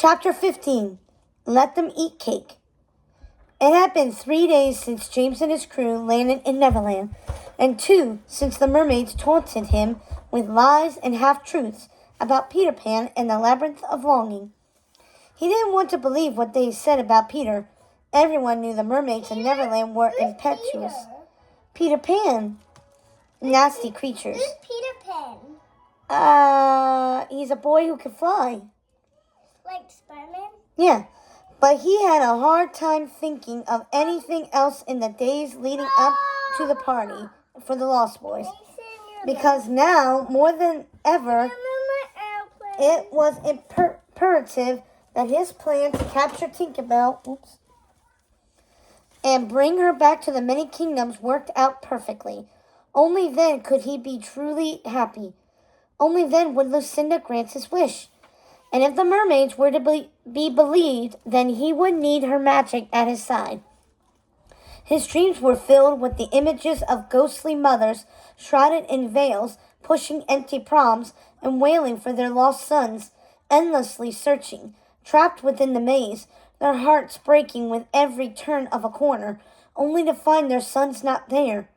Chapter 15. Let Them Eat Cake. It had been 3 days since James and his crew landed in Neverland, and 2 since the mermaids taunted him with lies and half-truths about Peter Pan and the Labyrinth of Longing. He didn't want to believe what they said about Peter. Everyone knew the mermaids in Neverland were impetuous. Peter Pan. Nasty creatures. Who's Peter Pan? He's a boy who can fly. Like Spider-Man? Yeah, but he had a hard time thinking of anything else in the days leading up to the party for the Lost Boys. Because now, more than ever, it was imperative that his plan to capture Tinkerbell and bring her back to the many kingdoms worked out perfectly. Only then could he be truly happy. Only then would Lucinda grant his wish. And if the mermaids were to be believed, then he would need her magic at his side. His dreams were filled with the images of ghostly mothers shrouded in veils, pushing empty proms and wailing for their lost sons, endlessly searching, trapped within the maze, their hearts breaking with every turn of a corner, only to find their sons not there.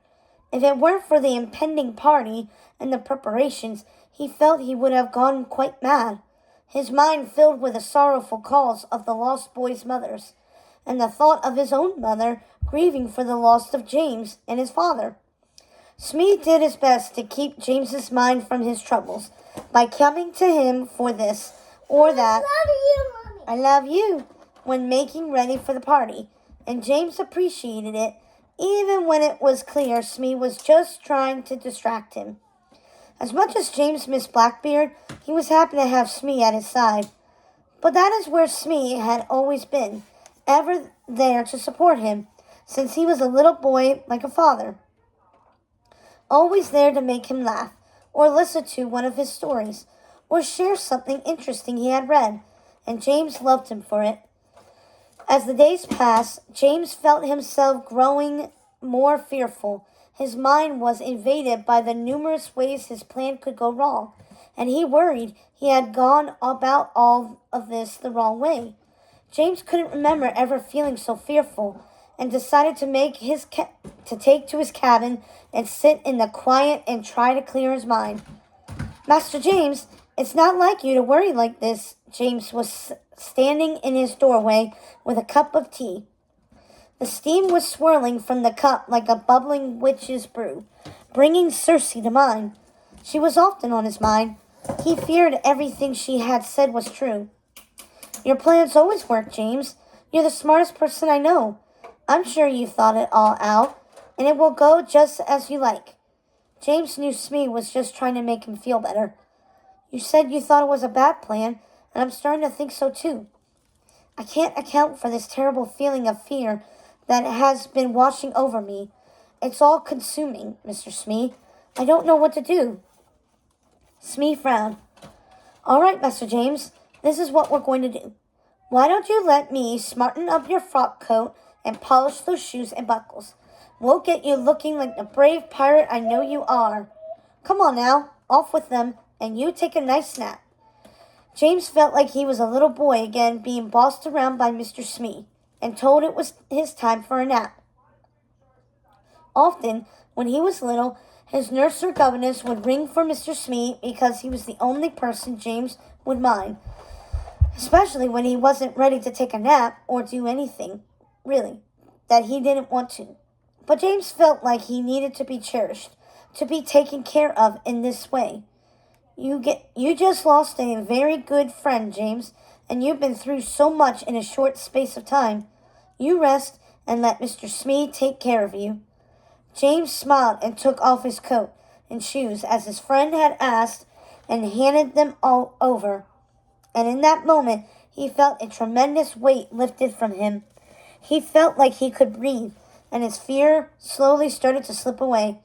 If it weren't for the impending party and the preparations, he felt he would have gone quite mad. His mind filled with the sorrowful calls of the lost boys' mothers, and the thought of his own mother grieving for the loss of James and his father. Smee did his best to keep James's mind from his troubles by coming to him for this or that. I love you, when making ready for the party, and James appreciated it, even when it was clear Smee was just trying to distract him. As much as James missed Blackbeard, he was happy to have Smee at his side. But that is where Smee had always been, ever there to support him, since he was a little boy like a father. Always there to make him laugh, or listen to one of his stories, or share something interesting he had read, and James loved him for it. As the days passed, James felt himself growing more fearful. His mind was invaded by the numerous ways his plan could go wrong, and he worried he had gone about all of this the wrong way. James couldn't remember ever feeling so fearful, and decided to take to his cabin and sit in the quiet and try to clear his mind. Master James, it's not like you to worry like this. James was standing in his doorway with a cup of tea. The steam was swirling from the cup like a bubbling witch's brew, bringing Circe to mind. She was often on his mind. He feared everything she had said was true. Your plans always work, James. You're the smartest person I know. I'm sure you thought it all out, and it will go just as you like. James knew Smee was just trying to make him feel better. You said you thought it was a bad plan, and I'm starting to think so too. I can't account for this terrible feeling of fear that has been washing over me. It's all consuming, Mr. Smee. I don't know what to do. Smee frowned. All right, Master James, this is what we're going to do. Why don't you let me smarten up your frock coat and polish those shoes and buckles? We'll get you looking like the brave pirate I know you are. Come on now, off with them, and you take a nice nap. James felt like he was a little boy again, being bossed around by Mr. Smee, and told it was his time for a nap. Often, when he was little, his nurse or governess would ring for Mr. Smee because he was the only person James would mind, especially when he wasn't ready to take a nap or do anything, really, that he didn't want to. But James felt like he needed to be cherished, to be taken care of in this way. You just lost a very good friend, James, and you've been through so much in a short space of time. You rest and let Mr. Smee take care of you. James smiled and took off his coat and shoes as his friend had asked and handed them all over. And in that moment, he felt a tremendous weight lifted from him. He felt like he could breathe, and his fear slowly started to slip away.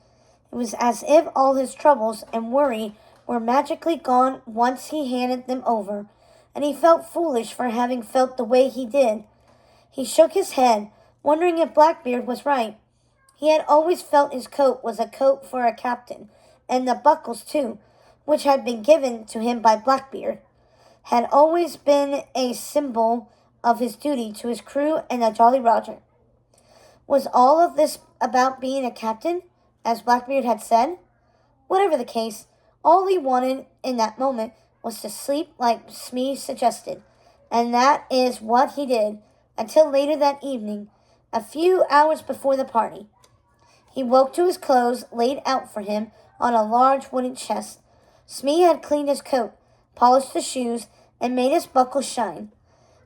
It was as if all his troubles and worry were magically gone once he handed them over, and he felt foolish for having felt the way he did. He shook his head, wondering if Blackbeard was right. He had always felt his coat was a coat for a captain, and the buckles too, which had been given to him by Blackbeard. had always been a symbol of his duty to his crew and the Jolly Roger. Was all of this about being a captain, as Blackbeard had said? Whatever the case, all he wanted in that moment was to sleep like Smee suggested, and that is what he did until later that evening, a few hours before the party. He woke to his clothes laid out for him on a large wooden chest. Smee had cleaned his coat, polished the shoes, and made his buckles shine.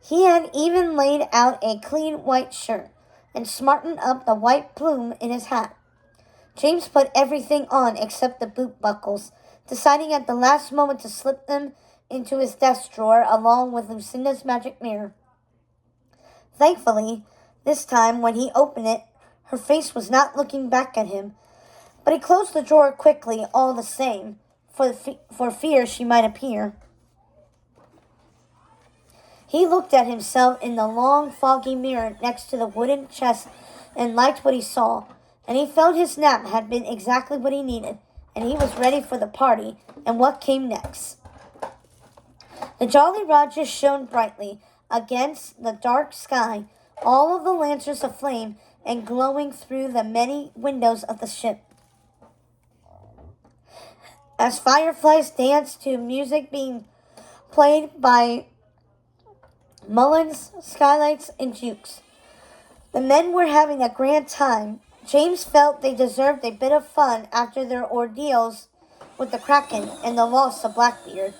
He had even laid out a clean white shirt and smartened up the white plume in his hat. James put everything on except the boot buckles, deciding at the last moment to slip them into his desk drawer along with Lucinda's magic mirror. Thankfully, this time when he opened it, her face was not looking back at him, but he closed the drawer quickly all the same, for fear she might appear. He looked at himself in the long, foggy mirror next to the wooden chest and liked what he saw, and he felt his nap had been exactly what he needed, and he was ready for the party and what came next. The Jolly Roger shone brightly against the dark sky, all of the lanterns aflame and glowing through the many windows of the ship. As fireflies danced to music being played by Mullins, Skylights, and Jukes. The men were having a grand time. James felt they deserved a bit of fun after their ordeals with the Kraken and the loss of Blackbeard.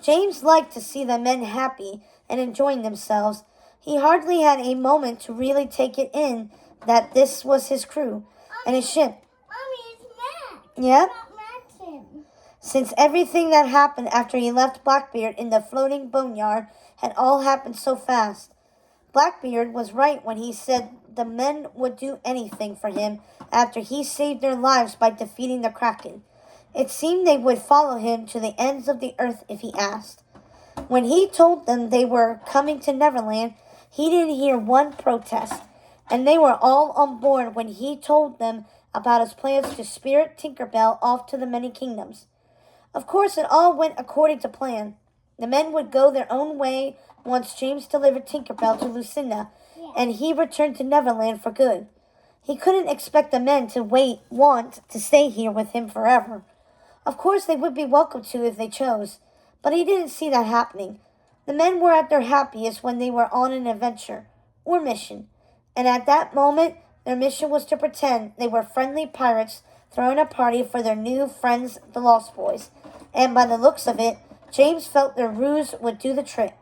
James liked to see the men happy and enjoying themselves. He hardly had a moment to really take it in that this was his crew and his ship. Mommy, it's Max. Yep. Maxim. Since everything that happened after he left Blackbeard in the floating boneyard had all happened so fast. Blackbeard was right when he said the men would do anything for him after he saved their lives by defeating the Kraken. It seemed they would follow him to the ends of the earth if he asked. When he told them they were coming to Neverland, he didn't hear one protest, and they were all on board when he told them about his plans to spirit Tinkerbell off to the many kingdoms. Of course, it all went according to plan. The men would go their own way once James delivered Tinkerbell to Lucinda, and he returned to Neverland for good. He couldn't expect the men to want to stay here with him forever. Of course, they would be welcome to if they chose, but he didn't see that happening. The men were at their happiest when they were on an adventure or mission, and at that moment, their mission was to pretend they were friendly pirates throwing a party for their new friends, the Lost Boys, and by the looks of it, James felt their ruse would do the trick.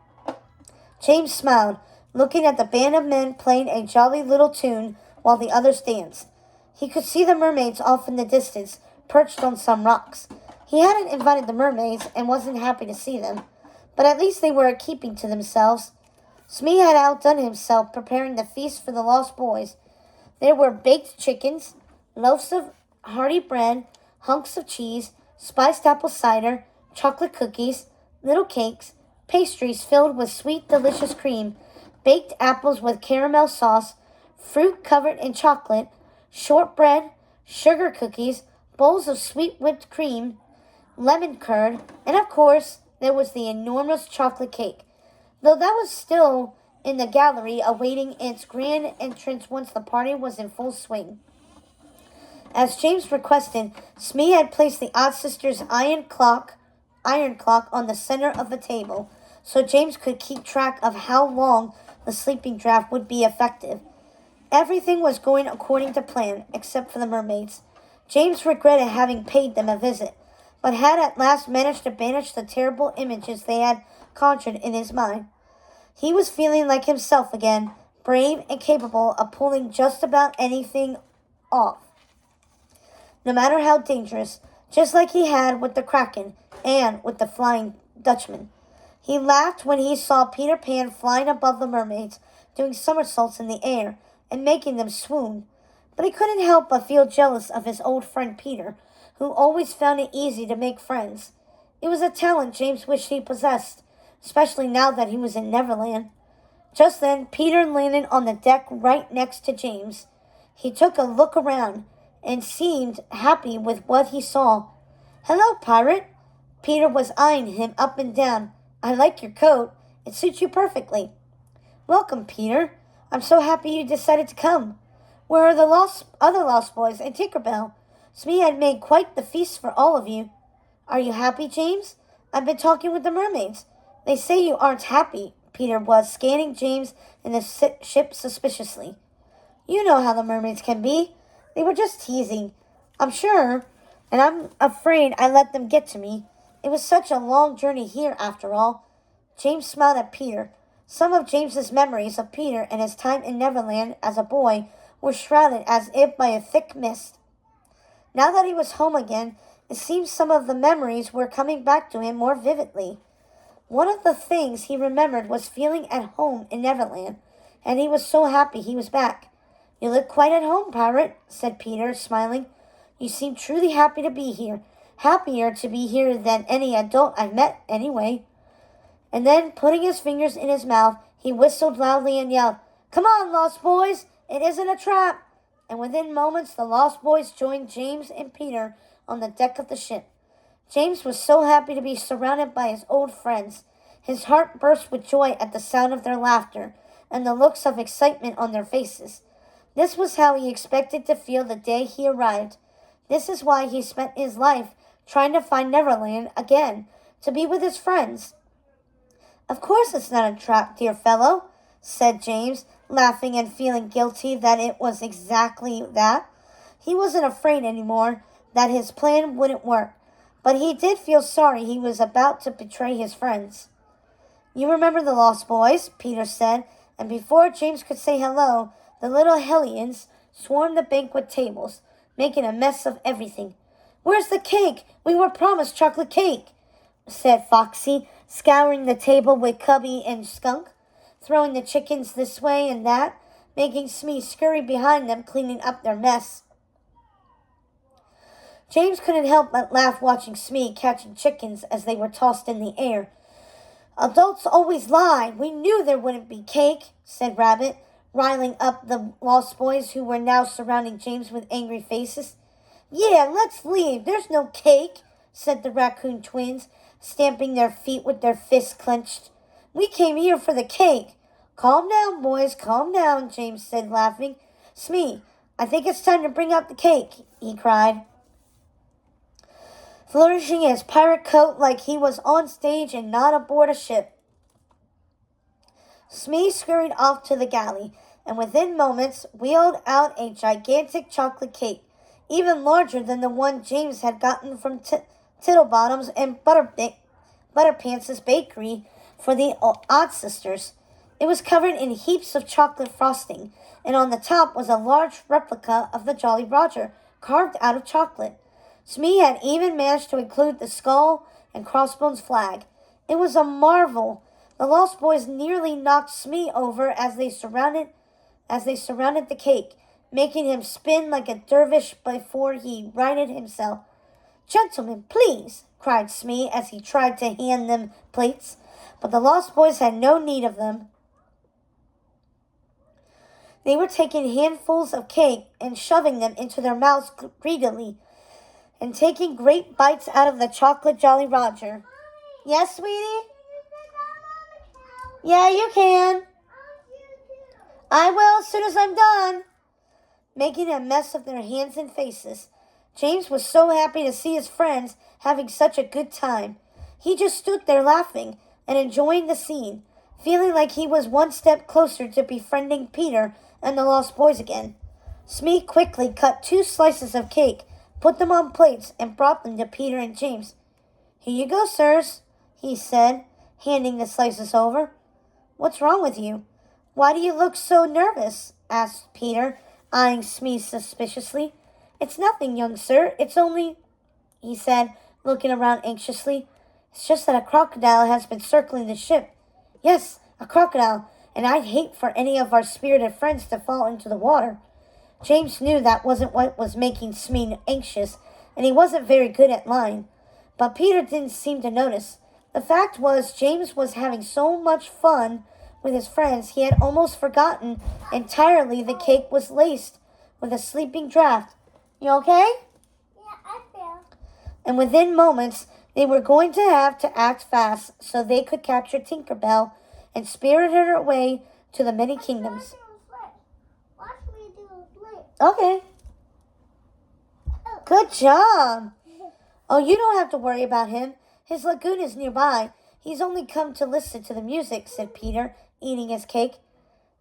James smiled, looking at the band of men playing a jolly little tune while the others danced. He could see the mermaids off in the distance, perched on some rocks. He hadn't invited the mermaids and wasn't happy to see them, but at least they were keeping to themselves. Smee had outdone himself preparing the feast for the Lost Boys. There were baked chickens, loaves of hearty bread, hunks of cheese, spiced apple cider, chocolate cookies, little cakes, pastries filled with sweet, delicious cream, baked apples with caramel sauce, fruit covered in chocolate, shortbread, sugar cookies, bowls of sweet whipped cream, lemon curd, and of course, there was the enormous chocolate cake, though that was still in the gallery awaiting its grand entrance once the party was in full swing. As James requested, Smee had placed the Odd Sisters' iron clock on the center of the table, so James could keep track of how long the sleeping draft would be effective. Everything was going according to plan, except for the mermaids. James regretted having paid them a visit, but had at last managed to banish the terrible images they had conjured in his mind. He was feeling like himself again, brave and capable of pulling just about anything off, no matter how dangerous, just like he had with the Kraken and with the Flying Dutchman. He laughed when he saw Peter Pan flying above the mermaids, doing somersaults in the air and making them swoon. But he couldn't help but feel jealous of his old friend Peter, who always found it easy to make friends. It was a talent James wished he possessed, especially now that he was in Neverland. Just then, Peter landed on the deck right next to James. He took a look around and seemed happy with what he saw. "Hello, pirate. Peter was eyeing him up and down. I like your coat. It suits you perfectly. Welcome, Peter. I'm so happy you decided to come. Where are the other Lost Boys and Tinkerbell? Smee had made quite the feast for all of you. Are you happy, James? I've been talking with the mermaids. They say you aren't happy. Peter was scanning James and the ship suspiciously. You know how the mermaids can be. They were just teasing. I'm sure, and I'm afraid I let them get to me. It was such a long journey here, after all. James smiled at Peter. Some of James's memories of Peter and his time in Neverland as a boy were shrouded as if by a thick mist. Now that he was home again, it seemed some of the memories were coming back to him more vividly. One of the things he remembered was feeling at home in Neverland, and he was so happy he was back. You look quite at home, Pirate, said Peter, smiling. You seem truly happy to be here. Happier to be here than any adult I've met, anyway. And then, putting his fingers in his mouth, he whistled loudly and yelled, Come on, Lost Boys! It isn't a trap! And within moments, the Lost Boys joined James and Peter on the deck of the ship. James was so happy to be surrounded by his old friends. His heart burst with joy at the sound of their laughter and the looks of excitement on their faces. This was how he expected to feel the day he arrived. This is why he spent his life trying to find Neverland again, to be with his friends. Of course it's not a trap, dear fellow, said James, laughing and feeling guilty that it was exactly that. He wasn't afraid anymore that his plan wouldn't work, but he did feel sorry he was about to betray his friends. You remember the Lost Boys, Peter said, and before James could say hello, the little hellions swarmed the banquet tables, making a mess of everything. Where's the cake? We were promised chocolate cake, said Foxy, scouring the table with Cubby and Skunk, throwing the chickens this way and that, making Smee scurry behind them, cleaning up their mess. James couldn't help but laugh watching Smee catching chickens as they were tossed in the air. Adults always lie. We knew there wouldn't be cake, said Rabbit, riling up the Lost Boys who were now surrounding James with angry faces. Yeah, let's leave. There's no cake, said the Raccoon twins, stamping their feet with their fists clenched. We came here for the cake. Calm down, boys, calm down, James said, laughing. Smee, I think it's time to bring out the cake, he cried, flourishing his pirate coat like he was on stage and not aboard a ship. Smee scurried off to the galley, and within moments wheeled out a gigantic chocolate cake, even larger than the one James had gotten from Tittlebottom's and Butterpants' bakery for the Odd Sisters. It was covered in heaps of chocolate frosting, and on the top was a large replica of the Jolly Roger, carved out of chocolate. Smee had even managed to include the skull and crossbones flag. It was a marvel. The Lost Boys nearly knocked Smee over as they surrounded the cake, making him spin like a dervish before he righted himself. Gentlemen, please, cried Smee as he tried to hand them plates, but the Lost Boys had no need of them. They were taking handfuls of cake and shoving them into their mouths greedily, and taking great bites out of the chocolate Jolly Roger. Yes, sweetie? Yeah, you can. I will as soon as I'm done. Making a mess of their hands and faces. James was so happy to see his friends having such a good time. He just stood there laughing and enjoying the scene, feeling like he was one step closer to befriending Peter and the Lost Boys again. Smee quickly cut 2 slices of cake, put them on plates, and brought them to Peter and James. Here you go, sirs, he said, handing the slices over. What's wrong with you? Why do you look so nervous? Asked Peter, eyeing Smee suspiciously. It's nothing, young sir. It's only, he said, looking around anxiously. It's just that a crocodile has been circling the ship. Yes, a crocodile, and I'd hate for any of our spirited friends to fall into the water. James knew that wasn't what was making Smee anxious, and he wasn't very good at lying. But Peter didn't seem to notice. The fact was, James was having so much fun with his friends, he had almost forgotten entirely the cake was laced with a sleeping draft. You okay? Yeah, I feel. And within moments, They were going to have to act fast so they could capture Tinker Bell and spirit her away to the many kingdoms. Watch me do a flip. Okay. Good job. Oh, you don't have to worry about him. His lagoon is nearby. He's only come to listen to the music, said Peter, eating his cake.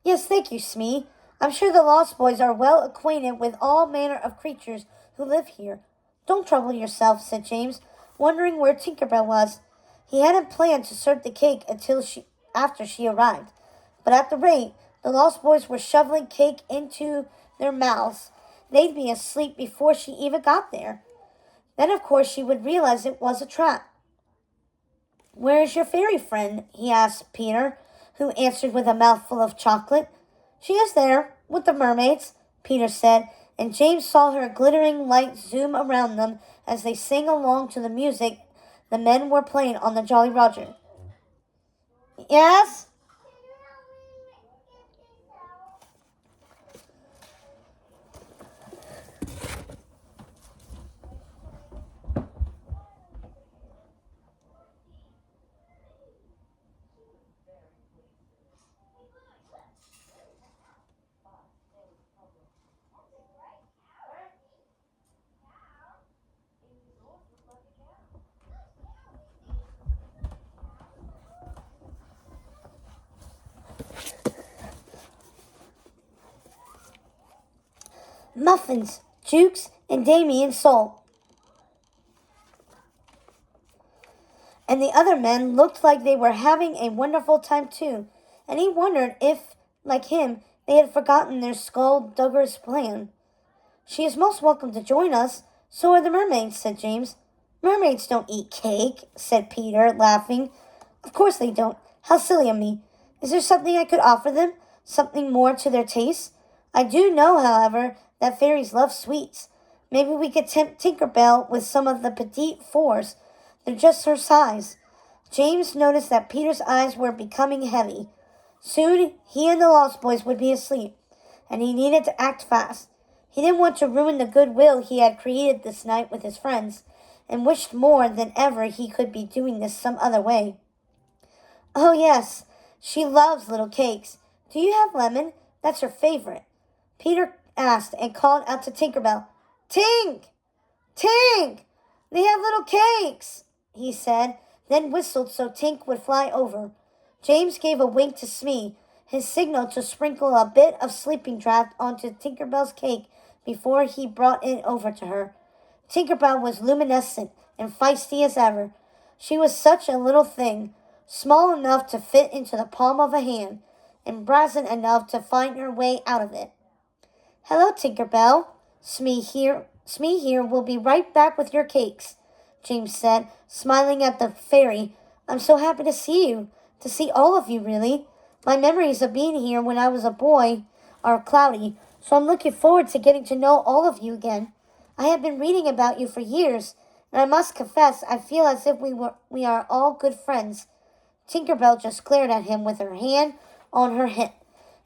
Yes, thank you, Smee. I'm sure the Lost Boys are well acquainted with all manner of creatures who live here. Don't trouble yourself, said James, wondering where Tinker Bell was. He hadn't planned to serve the cake until after she arrived. But at the rate the Lost Boys were shoveling cake into their mouths, they'd be asleep before she even got there. Then, of course, she would realize it was a trap. Where is your fairy friend? He asked Peter, who answered with a mouthful of chocolate. She is there, with the mermaids, Peter said, and James saw her glittering light zoom around them as they sang along to the music the men were playing on the Jolly Roger. Yes? Muffins, Jukes, and Damien Salt. And the other men looked like they were having a wonderful time too, and he wondered if, like him, they had forgotten their skulldugger's plan. She is most welcome to join us. So are the mermaids, said James. Mermaids don't eat cake, said Peter, laughing. Of course they don't. How silly of me. Is there something I could offer them? Something more to their taste? I do know, however, that fairies love sweets. Maybe we could tempt Tinker Bell with some of the petite fours. They're just her size. James noticed that Peter's eyes were becoming heavy. Soon he and the Lost Boys would be asleep, and he needed to act fast. He didn't want to ruin the goodwill he had created this night with his friends, and wished more than ever he could be doing this some other way. Oh, yes, she loves little cakes. Do you have lemon? That's her favorite. Peter asked and called out to Tinker Bell. Tink! Tink! They have little cakes, he said, then whistled so Tink would fly over. James gave a wink to Smee, his signal to sprinkle a bit of sleeping draught onto Tinker Bell's cake before he brought it over to her. Tinker Bell was luminescent and feisty as ever. She was such a little thing, small enough to fit into the palm of a hand, and brazen enough to find her way out of it. Hello, Tinker Bell. Smee here will be right back with your cakes, James said, smiling at the fairy. I'm so happy to see you, to see all of you, really. My memories of being here when I was a boy are cloudy, so I'm looking forward to getting to know all of you again. I have been reading about you for years, and I must confess I feel as if we are all good friends. Tinker Bell just glared at him with her hand on her hip,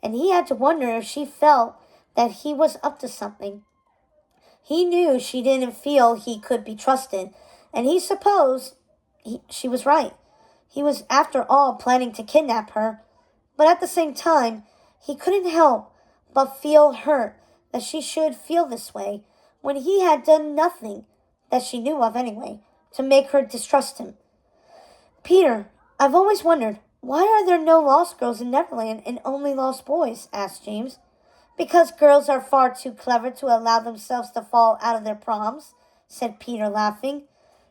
and he had to wonder if she felt that he was up to something. He knew she didn't feel he could be trusted, and he supposed she was right. He was, after all, planning to kidnap her, but at the same time, he couldn't help but feel hurt that she should feel this way when he had done nothing, that she knew of anyway, to make her distrust him. Peter, I've always wondered, why are there no lost girls in Neverland and only lost boys? Asked James. Because girls are far too clever to allow themselves to fall out of their proms, said Peter, laughing.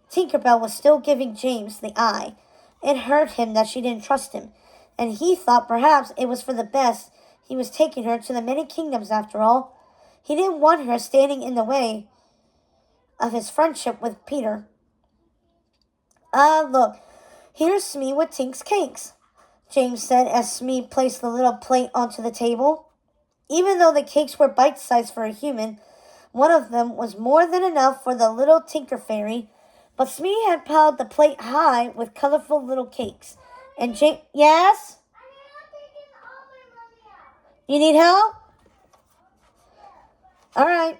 Tinker Bell was still giving James the eye. It hurt him that she didn't trust him, and he thought perhaps it was for the best he was taking her to the many kingdoms after all. He didn't want her standing in the way of his friendship with Peter. Look, here's Smee with Tink's cakes, James said as Smee placed the little plate onto the table. Even though the cakes were bite-sized for a human, one of them was more than enough for the little Tinker Fairy, but Smee had piled the plate high with colorful little cakes. And yes? You need help? All right.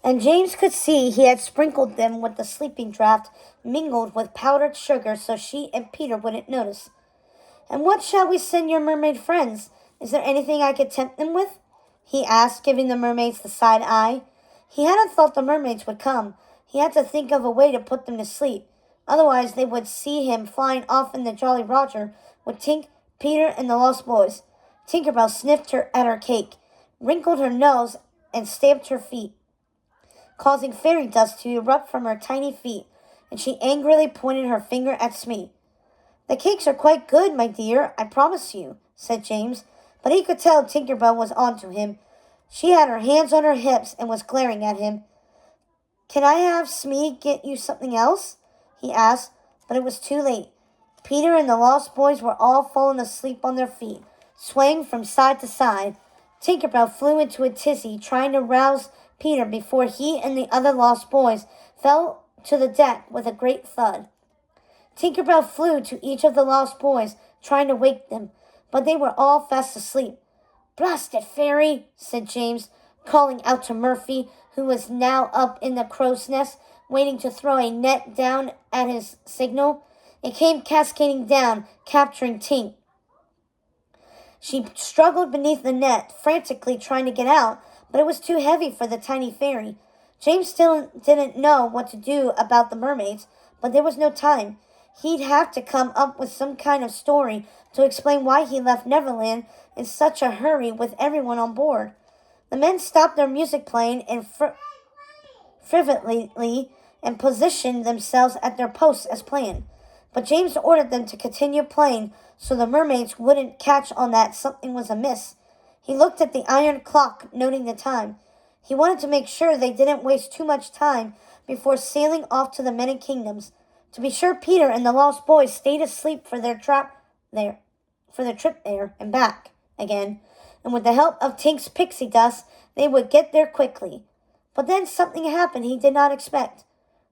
and James could see he had sprinkled them with the sleeping draught mingled with powdered sugar so she and Peter wouldn't notice. "And what shall we send your mermaid friends? Is there anything I could tempt them with?" he asked, giving the mermaids the side eye. He hadn't thought the mermaids would come. He had to think of a way to put them to sleep. Otherwise, they would see him flying off in the Jolly Roger with Tink, Peter, and the Lost Boys. Tinkerbell sniffed at her cake, wrinkled her nose, and stamped her feet, causing fairy dust to erupt from her tiny feet, and she angrily pointed her finger at Smee. "The cakes are quite good, my dear, I promise you," said James, but he could tell Tinkerbell was on to him. She had her hands on her hips and was glaring at him. "Can I have Smee get you something else?" he asked, but it was too late. Peter and the Lost Boys were all fallen asleep on their feet, swaying from side to side. Tinkerbell flew into a tizzy, trying to rouse Peter before he and the other Lost Boys fell to the deck with a great thud. Tinkerbell flew to each of the Lost Boys, trying to wake them, but they were all fast asleep. "Blast it, Fairy," said James, calling out to Murphy, who was now up in the crow's nest, waiting to throw a net down at his signal. It came cascading down, capturing Tink. She struggled beneath the net, frantically trying to get out, but it was too heavy for the tiny fairy. James still didn't know what to do about the mermaids, but there was no time. He'd have to come up with some kind of story to explain why he left Neverland in such a hurry with everyone on board. The men stopped their music playing and frivolity and positioned themselves at their posts as planned. But James ordered them to continue playing so the mermaids wouldn't catch on that something was amiss. He looked at the iron clock, noting the time. He wanted to make sure they didn't waste too much time before sailing off to the many kingdoms. To be sure, Peter and the Lost Boys stayed asleep for their trip there and back again, and with the help of Tink's pixie dust, they would get there quickly. But then something happened he did not expect.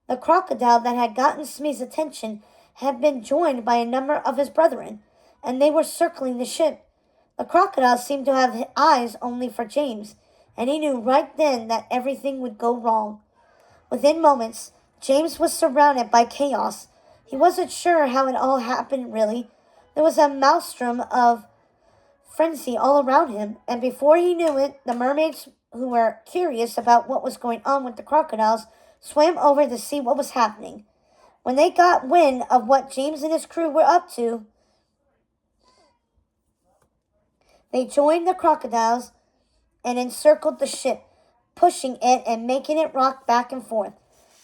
The crocodile that had gotten Smee's attention had been joined by a number of his brethren, and they were circling the ship. The crocodile seemed to have eyes only for James, and he knew right then that everything would go wrong. Within moments, James was surrounded by chaos. He wasn't sure how it all happened, really. There was a maelstrom of frenzy all around him, and before he knew it, the mermaids, who were curious about what was going on with the crocodiles, swam over to see what was happening. When they got wind of what James and his crew were up to, they joined the crocodiles and encircled the ship, pushing it and making it rock back and forth.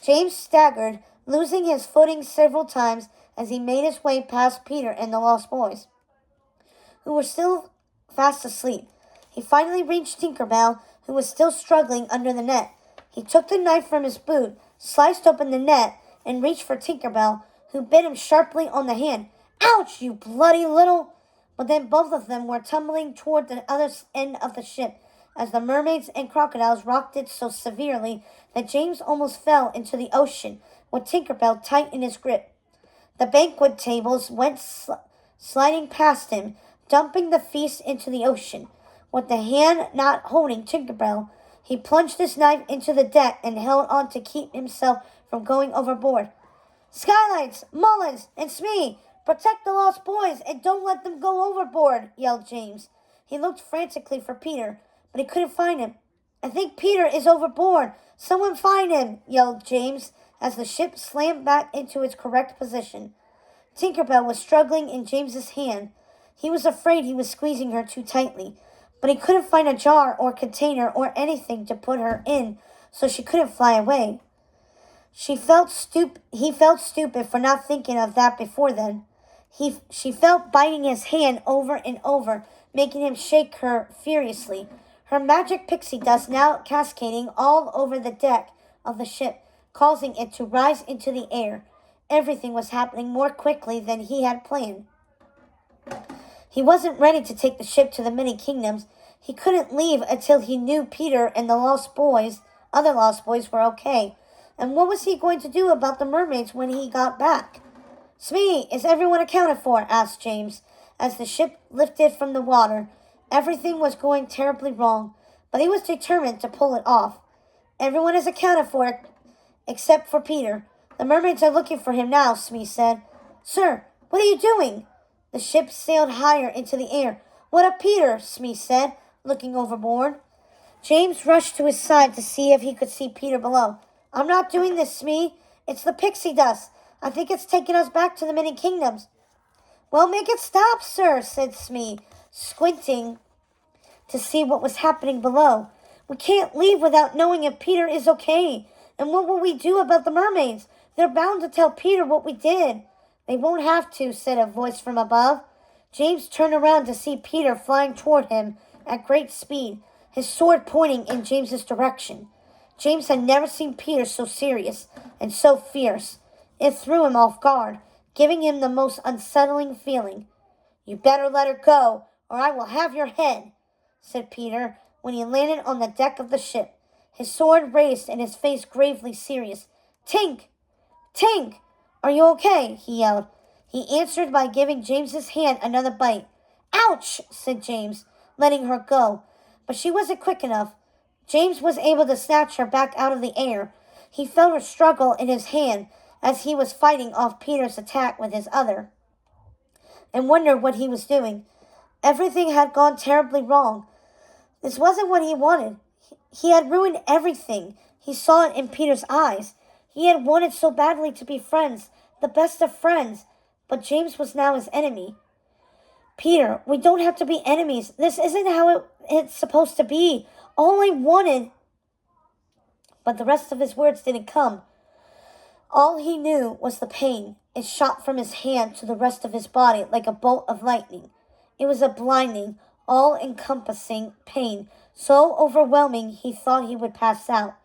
James staggered, losing his footing several times as he made his way past Peter and the Lost Boys, who were still fast asleep. He finally reached Tinkerbell, who was still struggling under the net. He took the knife from his boot, sliced open the net, and reached for Tinkerbell, who bit him sharply on the hand. "Ouch, you bloody little—" But then both of them were tumbling toward the other end of the ship, as the mermaids and crocodiles rocked it so severely that James almost fell into the ocean, with Tinkerbell tight in his grip. The banquet tables went sliding past him, dumping the feast into the ocean. With the hand not holding Tinkerbell, he plunged his knife into the deck and held on to keep himself from going overboard. "Skylights, Mullins, and Smee, protect the Lost Boys and don't let them go overboard," yelled James. He looked frantically for Peter, but he couldn't find him. "I think Peter is overboard. Someone find him," yelled James as the ship slammed back into its correct position. Tinkerbell was struggling in James's hand. He was afraid he was squeezing her too tightly, but he couldn't find a jar or container or anything to put her in, so she couldn't fly away. He felt stupid for not thinking of that before then. She felt biting his hand over and over, making him shake her furiously. Her magic pixie dust now cascading all over the deck of the ship, causing it to rise into the air. Everything was happening more quickly than he had planned. He wasn't ready to take the ship to the many kingdoms. He couldn't leave until he knew Peter and the other Lost Boys were okay. And what was he going to do about the mermaids when he got back? "Smee, is everyone accounted for?" asked James, as the ship lifted from the water. Everything was going terribly wrong, but he was determined to pull it off. Everyone is accounted for except for Peter. The mermaids are looking for him now, Smee said. Sir, what are you doing? The ship sailed higher into the air. What of Peter? Smee said, looking overboard. James rushed to his side to see if he could see Peter below. I'm not doing this, Smee. It's the pixie dust. I think it's taking us back to the many kingdoms. Well, make it stop, sir, said Smee, squinting to see what was happening below. We can't leave without knowing if Peter is okay. And what will we do about the mermaids? They're bound to tell Peter what we did. They won't have to, said a voice from above. James turned around to see Peter flying toward him at great speed, his sword pointing in James's direction. James had never seen Peter so serious and so fierce. It threw him off guard, giving him the most unsettling feeling. You better let her go, or I will have your head, said Peter when he landed on the deck of the ship, his sword raised and his face gravely serious. Tink! Tink! Are you okay? He yelled. He answered by giving James's hand another bite. Ouch! Said James, letting her go. But she wasn't quick enough. James was able to snatch her back out of the air. He felt her struggle in his hand as he was fighting off Peter's attack with his other, and wondered what he was doing. Everything had gone terribly wrong. This wasn't what he wanted. He had ruined everything. He saw it in Peter's eyes. He had wanted so badly to be friends, the best of friends, but James was now his enemy. Peter, we don't have to be enemies. This isn't how it's supposed to be. All I wanted... But the rest of his words didn't come. All he knew was the pain. It shot from his hand to the rest of his body like a bolt of lightning. It was a blinding, all-encompassing pain, so overwhelming he thought he would pass out.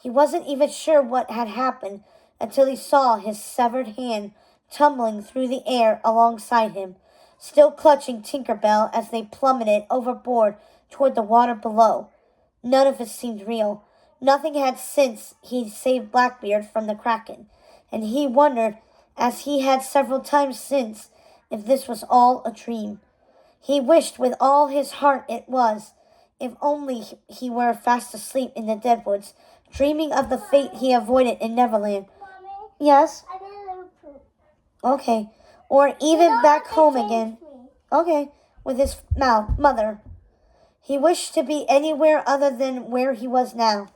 He wasn't even sure what had happened until he saw his severed hand tumbling through the air alongside him, still clutching Tinker Bell as they plummeted overboard toward the water below. None of it seemed real. Nothing had since he saved Blackbeard from the Kraken, and he wondered, as he had several times since, if this was all a dream. He wished with all his heart it was. If only he were fast asleep in the deadwoods, dreaming of the fate he avoided in Neverland. Mommy, Yes? I need a poop. Okay. Or even back home again. Okay. With his mother. He wished to be anywhere other than where he was now.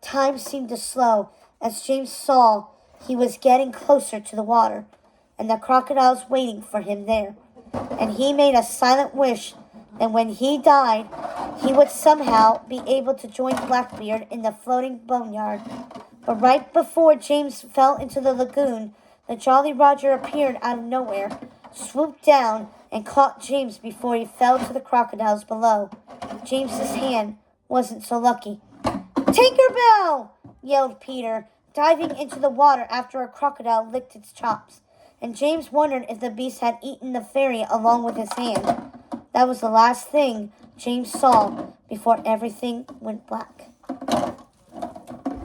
Time seemed to slow as James saw he was getting closer to the water, and the crocodiles waiting for him there. And he made a silent wish that when he died, he would somehow be able to join Blackbeard in the floating boneyard. But right before James fell into the lagoon, the Jolly Roger appeared out of nowhere, swooped down, and caught James before he fell to the crocodiles below. James's hand wasn't so lucky. Tinker Bell! Yelled Peter, diving into the water after a crocodile licked its chops, and James wondered if the beast had eaten the fairy along with his hand. That was the last thing James saw before everything went black.